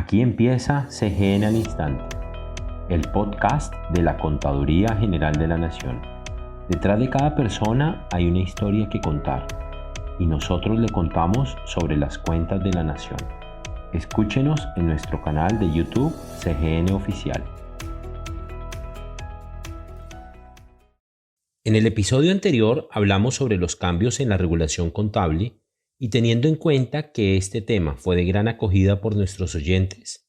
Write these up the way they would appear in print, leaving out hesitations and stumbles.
Aquí empieza CGN al Instante, el podcast de la Contaduría General de la Nación. Detrás de cada persona hay una historia que contar y nosotros le contamos sobre las cuentas de la Nación. Escúchenos en nuestro canal de YouTube CGN Oficial. En el episodio anterior hablamos sobre los cambios en la regulación contable y teniendo en cuenta que este tema fue de gran acogida por nuestros oyentes,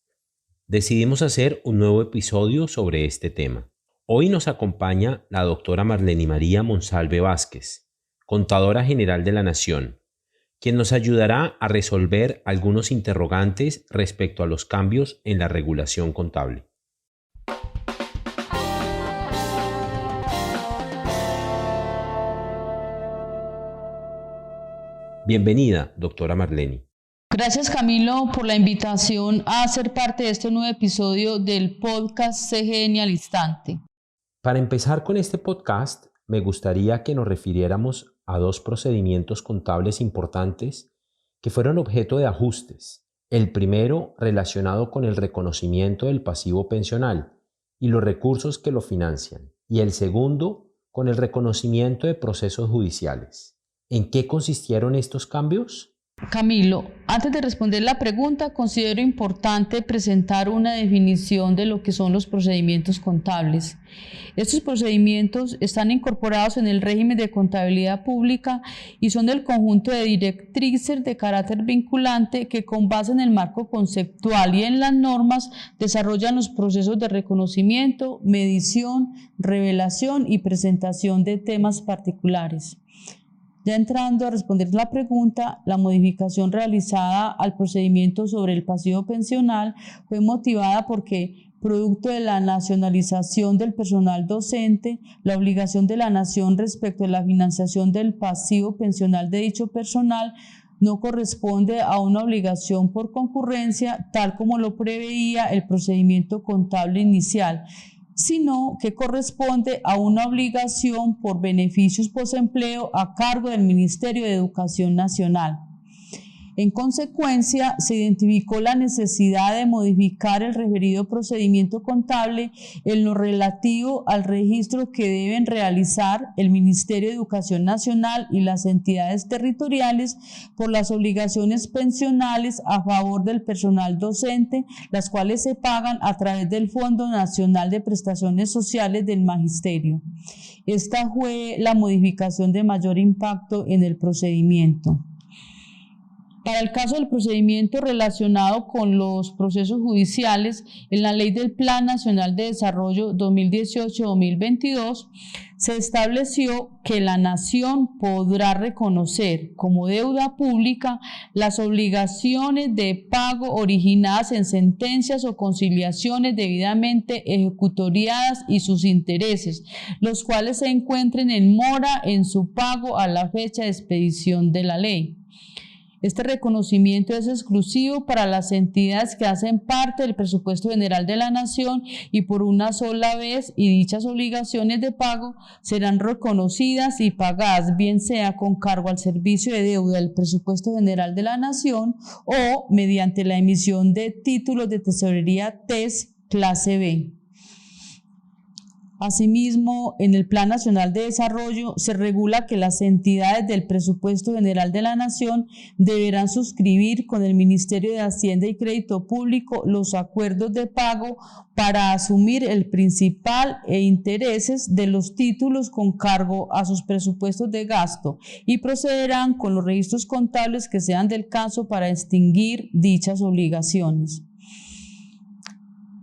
decidimos hacer un nuevo episodio sobre este tema. Hoy nos acompaña la doctora Marleny María Monsalve Vázquez, Contadora General de la Nación, quien nos ayudará a resolver algunos interrogantes respecto a los cambios en la regulación contable. Bienvenida, doctora Marleny. Gracias, Camilo, por la invitación a ser parte de este nuevo episodio del podcast CGN al Instante. Para empezar con este podcast, me gustaría que nos refiriéramos a dos procedimientos contables importantes que fueron objeto de ajustes. El primero relacionado con el reconocimiento del pasivo pensional y los recursos que lo financian, y el segundo con el reconocimiento de procesos judiciales. ¿En qué consistieron estos cambios? Camilo, antes de responder la pregunta, considero importante presentar una definición de lo que son los procedimientos contables. Estos procedimientos están incorporados en el régimen de contabilidad pública y son del conjunto de directrices de carácter vinculante que, con base en el marco conceptual y en las normas, desarrollan los procesos de reconocimiento, medición, revelación y presentación de temas particulares. Ya entrando a responder la pregunta, la modificación realizada al procedimiento sobre el pasivo pensional fue motivada porque, producto de la nacionalización del personal docente, la obligación de la Nación respecto a la financiación del pasivo pensional de dicho personal no corresponde a una obligación por concurrencia, tal como lo preveía el procedimiento contable inicial, sino que corresponde a una obligación por beneficios posempleo a cargo del Ministerio de Educación Nacional. En consecuencia, se identificó la necesidad de modificar el referido procedimiento contable en lo relativo al registro que deben realizar el Ministerio de Educación Nacional y las entidades territoriales por las obligaciones pensionales a favor del personal docente, las cuales se pagan a través del Fondo Nacional de Prestaciones Sociales del Magisterio. Esta fue la modificación de mayor impacto en el procedimiento. Para el caso del procedimiento relacionado con los procesos judiciales, en la Ley del Plan Nacional de Desarrollo 2018-2022 se estableció que la Nación podrá reconocer como deuda pública las obligaciones de pago originadas en sentencias o conciliaciones debidamente ejecutoriadas y sus intereses, los cuales se encuentren en mora en su pago a la fecha de expedición de la ley. Este reconocimiento es exclusivo para las entidades que hacen parte del presupuesto general de la Nación y por una sola vez, y dichas obligaciones de pago serán reconocidas y pagadas, bien sea con cargo al servicio de deuda del presupuesto general de la Nación o mediante la emisión de títulos de tesorería TES clase B. Asimismo, en el Plan Nacional de Desarrollo se regula que las entidades del Presupuesto General de la Nación deberán suscribir con el Ministerio de Hacienda y Crédito Público los acuerdos de pago para asumir el principal e intereses de los títulos con cargo a sus presupuestos de gasto y procederán con los registros contables que sean del caso para extinguir dichas obligaciones.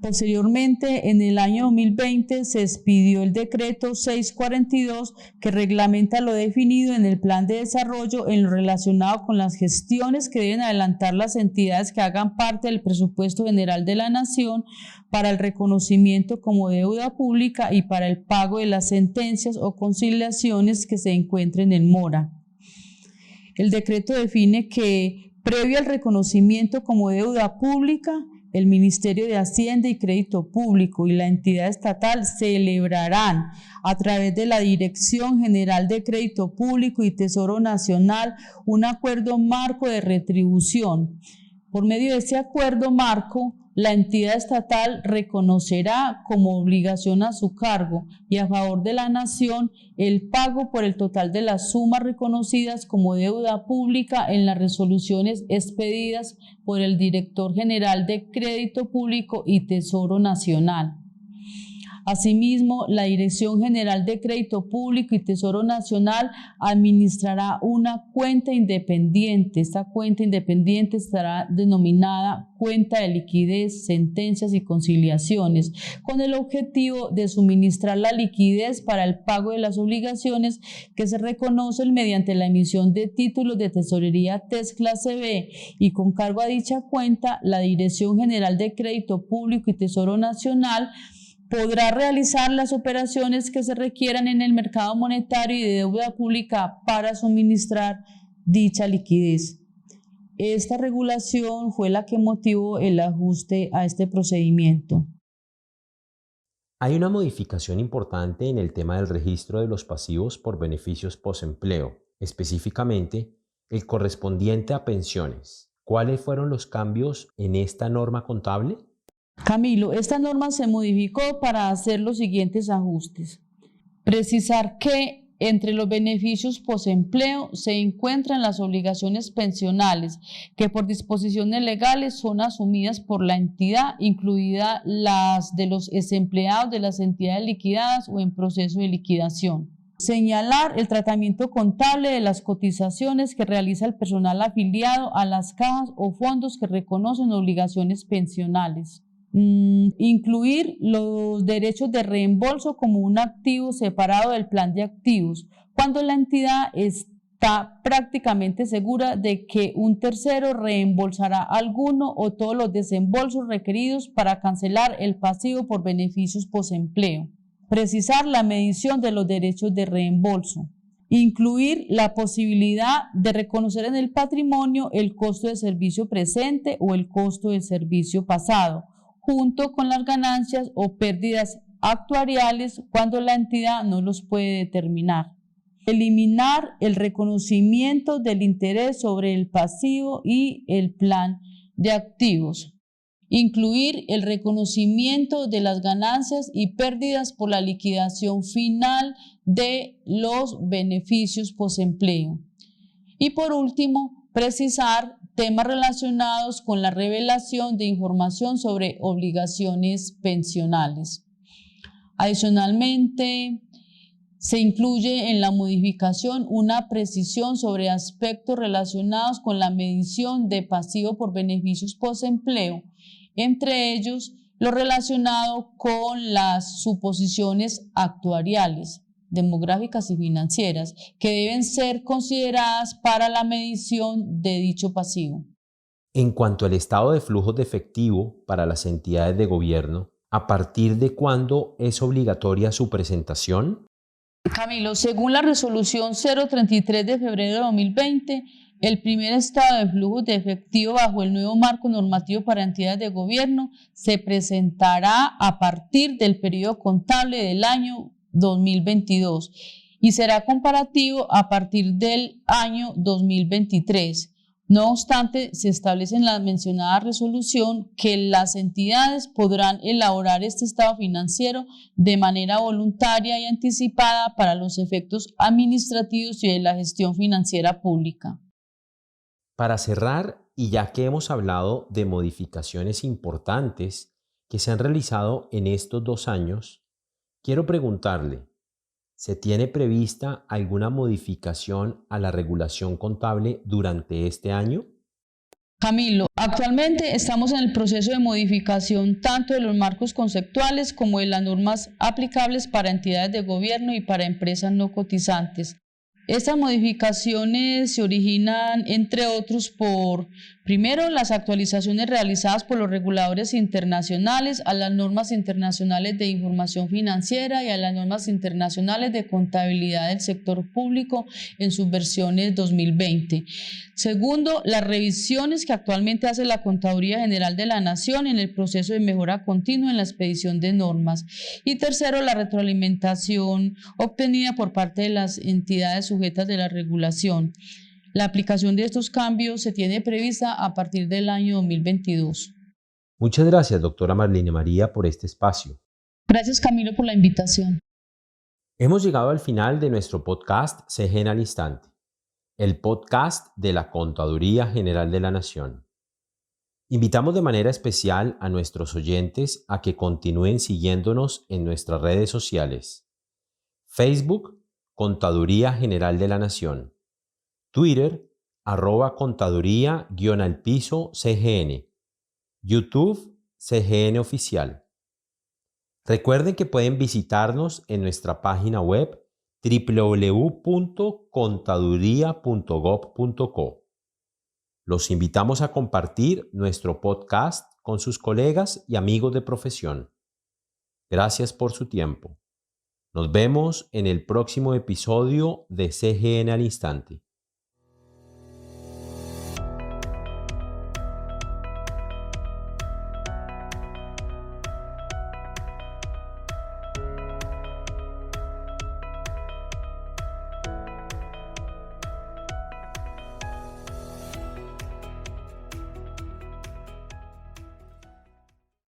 Posteriormente, en el año 2020, se expidió el decreto 642 que reglamenta lo definido en el plan de desarrollo en lo relacionado con las gestiones que deben adelantar las entidades que hagan parte del presupuesto general de la Nación para el reconocimiento como deuda pública y para el pago de las sentencias o conciliaciones que se encuentren en mora. El decreto define que, previo al reconocimiento como deuda pública, el Ministerio de Hacienda y Crédito Público y la entidad estatal celebrarán a través de la Dirección General de Crédito Público y Tesoro Nacional un acuerdo marco de retribución Por medio de este acuerdo marco, la entidad estatal reconocerá como obligación a su cargo y a favor de la nación el pago por el total de las sumas reconocidas como deuda pública en las resoluciones expedidas por el Director General de Crédito Público y Tesoro Nacional. Asimismo, la Dirección General de Crédito Público y Tesoro Nacional administrará una cuenta independiente. Esta cuenta independiente estará denominada Cuenta de Liquidez, Sentencias y Conciliaciones, con el objetivo de suministrar la liquidez para el pago de las obligaciones que se reconocen mediante la emisión de títulos de tesorería TES clase B, y con cargo a dicha cuenta, la Dirección General de Crédito Público y Tesoro Nacional podrá realizar las operaciones que se requieran en el mercado monetario y de deuda pública para suministrar dicha liquidez. Esta regulación fue la que motivó el ajuste a este procedimiento. Hay una modificación importante en el tema del registro de los pasivos por beneficios postempleo, específicamente el correspondiente a pensiones. ¿Cuáles fueron los cambios en esta norma contable? Camilo, esta norma se modificó para hacer los siguientes ajustes. Precisar que entre los beneficios postempleo se encuentran las obligaciones pensionales que por disposiciones legales son asumidas por la entidad, incluidas las de los exempleados de las entidades liquidadas o en proceso de liquidación. Señalar el tratamiento contable de las cotizaciones que realiza el personal afiliado a las cajas o fondos que reconocen obligaciones pensionales. Incluir los derechos de reembolso como un activo separado del plan de activos, cuando la entidad está prácticamente segura de que un tercero reembolsará alguno o todos los desembolsos requeridos para cancelar el pasivo por beneficios postempleo. Precisar la medición de los derechos de reembolso. Incluir la posibilidad de reconocer en el patrimonio el costo de servicio presente o el costo del servicio pasado, junto con las ganancias o pérdidas actuariales cuando la entidad no los puede determinar. Eliminar el reconocimiento del interés sobre el pasivo y el plan de activos. Incluir el reconocimiento de las ganancias y pérdidas por la liquidación final de los beneficios postempleo. Y por último, precisar temas relacionados con la revelación de información sobre obligaciones pensionales. Adicionalmente, se incluye en la modificación una precisión sobre aspectos relacionados con la medición de pasivo por beneficios postempleo, entre ellos lo relacionado con las suposiciones actuariales, demográficas y financieras que deben ser consideradas para la medición de dicho pasivo. En cuanto al estado de flujos de efectivo para las entidades de gobierno, ¿a partir de cuándo es obligatoria su presentación? Camilo, según la resolución 033 de febrero de 2020, el primer estado de flujos de efectivo bajo el nuevo marco normativo para entidades de gobierno se presentará a partir del periodo contable del año 2022 y será comparativo a partir del año 2023. No obstante, se establece en la mencionada resolución que las entidades podrán elaborar este estado financiero de manera voluntaria y anticipada para los efectos administrativos y de la gestión financiera pública. Para cerrar, y ya que hemos hablado de modificaciones importantes que se han realizado en estos 2 años, quiero preguntarle, ¿se tiene prevista alguna modificación a la regulación contable durante este año? Camilo, actualmente estamos en el proceso de modificación tanto de los marcos conceptuales como de las normas aplicables para entidades de gobierno y para empresas no cotizantes. Estas modificaciones se originan, entre otros, por, primero, las actualizaciones realizadas por los reguladores internacionales a las normas internacionales de información financiera y a las normas internacionales de contabilidad del sector público en sus versiones 2020. Segundo, las revisiones que actualmente hace la Contaduría General de la Nación en el proceso de mejora continua en la expedición de normas. Y tercero, la retroalimentación obtenida por parte de las entidades sujetas de la regulación. La aplicación de estos cambios se tiene prevista a partir del año 2022. Muchas gracias, doctora Marlene María, por este espacio. Gracias, Camilo, por la invitación. Hemos llegado al final de nuestro podcast CGN al Instante, el podcast de la Contaduría General de la Nación. Invitamos de manera especial a nuestros oyentes a que continúen siguiéndonos en nuestras redes sociales. Facebook, Contaduría General de la Nación. Twitter, @contaduría_CGN. YouTube, CGN Oficial. Recuerden que pueden visitarnos en nuestra página web www.contaduría.gov.co. Los invitamos a compartir nuestro podcast con sus colegas y amigos de profesión. Gracias por su tiempo. Nos vemos en el próximo episodio de CGN al Instante.